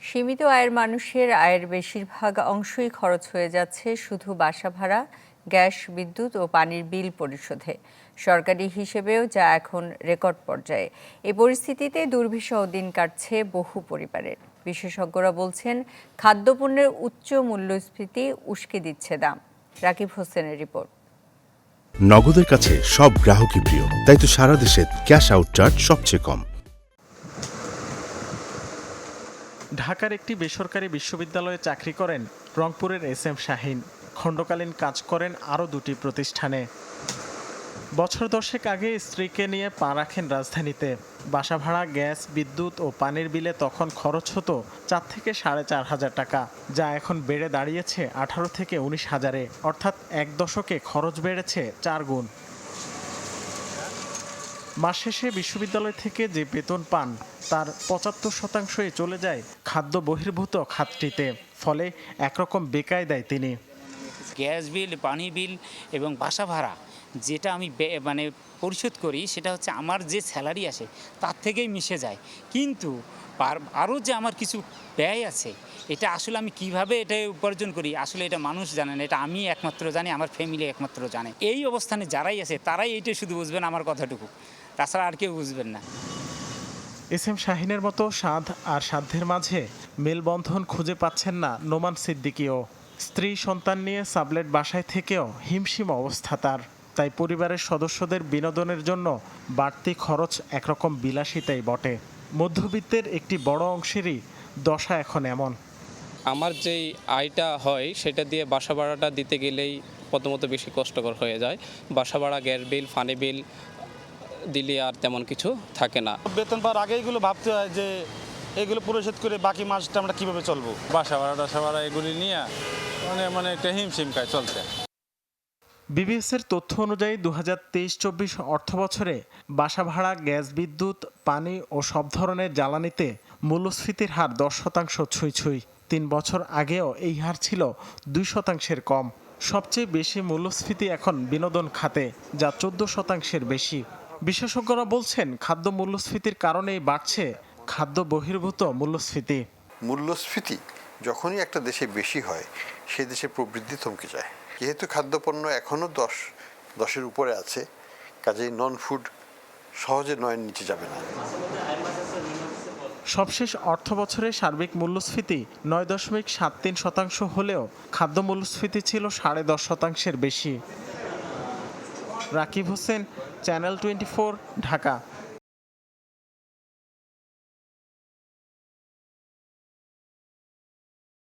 সীমিত আয়ের মানুষের আয়ের বেশিরভাগ অংশই খরচ হয়ে যাচ্ছে শুধু বাসা ভাড়া, গ্যাস, বিদ্যুৎ ও পানির বিল পরিশোধে। সরকারি হিসেবেও যা এখন রেকর্ড পর্যায়ে। এই পরিস্থিতিতে দুর্বিষহ দিন কাটছে বহু পরিবারের। বিশেষজ্ঞরা বলছেন, খাদ্যপণ্যের উচ্চ মূল্যস্ফীতি উস্কে দিচ্ছে দাম। রাকিব হোসেনের রিপোর্ট। নগদের কাছে সব গ্রাহকই প্রিয়, তাই তো সারা দেশে ক্যাশ আউট চার্জ সবচেয়ে কম। ঢাকার একটি বেসরকারি বিশ্ববিদ্যালয়ে চাকরি করেন রংপুরের SM শাহীন। খণ্ডকালীন কাজ করেন আরও দুটি প্রতিষ্ঠানে। বছর 10 আগে স্ত্রীকে নিয়ে পা রাখেন রাজধানীতে। বাসা ভাড়া, গ্যাস, বিদ্যুৎ ও পানির বিলে তখন খরচ হতো 4 থেকে 4,500 টাকা, যা এখন বেড়ে দাঁড়িয়েছে 18 থেকে 19 হাজারে। অর্থাৎ এক দশকে খরচ বেড়েছে 4 গুণ। মাস শেষে বিশ্ববিদ্যালয় থেকে যে বেতন পান তার 75%ই চলে যায় খাদ্য বহির্ভূত খাতটিতে। ফলে একরকম বেকায়দায় তিনি। গ্যাস বিল, পানি বিল এবং বাসা ভাড়া যেটা আমি পরিশোধ করি, সেটা হচ্ছে আমার যে স্যালারি আসে তার থেকেই মিশে যায়। কিন্তু আরও যে আমার কিছু ব্যয় আছে, এটা আসলে আমি কিভাবে এটা উপার্জন করি, আসলে এটা মানুষ জানে না। এটা আমি একমাত্র জানি, আমার ফ্যামিলি একমাত্র জানে। এই অবস্থানে যারাই আছে তারাই এইটা শুধু বুঝবেন, আমার কথাটুকু, তাছাড়া আর কেউ বুঝবেন না। SM শাহীনের মতো সাধ আর সাধ্যের মাঝে মেলবন্ধন খুঁজে পাচ্ছেন না নোমান সিদ্দিকীও। স্ত্রী সন্তান নিয়ে সাবলেট বাসায় থেকেও হিমশিম অবস্থা তার। তাই পরিবারের সদস্যদের বিনোদনের জন্য বাড়তি খরচ একরকম বিলাসিতাই বটে। মধ্যবিত্তের একটি বড় অংশেরই দশা এখন এমন। আমার যেই আয়টা হয় সেটা দিয়ে বাসা ভাড়াটা দিতে গেলেই প্রথমত বেশি কষ্টকর হয়ে যায়। বাসা ভাড়া, গ্যাস বিল, পানি বিল দিলে আর তেমন কিছু থাকে না। বেতন পাওয়ার আগে এগুলো ভাবতে হয় যে এগুলো পরিশোধ করে বাকি মাসটা আমরা কীভাবে চলবো। বাসা ভাড়া এগুলি নিয়ে মানে একটা হিমশিম খায় চলতে। বিবিএসের তথ্য অনুযায়ী 2023-24 অর্থবছরে বাসা ভাড়া, গ্যাস, বিদ্যুৎ, পানি ও সব ধরনের জ্বালানিতে মূল্যস্ফীতির হার 10% ছুঁই। 3 বছর আগেও এই হার ছিল 2%-এর কম। সবচেয়ে বেশি মূল্যস্ফীতি এখন বিনোদন খাতে, যা 14%-এর বেশি। বিশেষজ্ঞরা বলছেন, খাদ্য মূল্যস্ফীতির কারণেই বাড়ছে খাদ্য বহির্ভূত মূল্যস্ফীতি। মূল্যস্ফীতি যখনই একটা দেশে বেশি হয়, সেই দেশে প্রবৃদ্ধি থমকে যায়। যেহেতু খাদ্যপণ্য এখনও 10-এর উপরে আছে, কাজেই নন ফুড সহজে 9-এর নিচে যাবে না। সবশেষ অর্থবছরে সার্বিক মূল্যস্ফীতি 9.73% হলেও খাদ্য মূল্যস্ফীতি ছিল 10.5%-এর বেশি। রাকিব হোসেন, চ্যানেল 24, ঢাকা।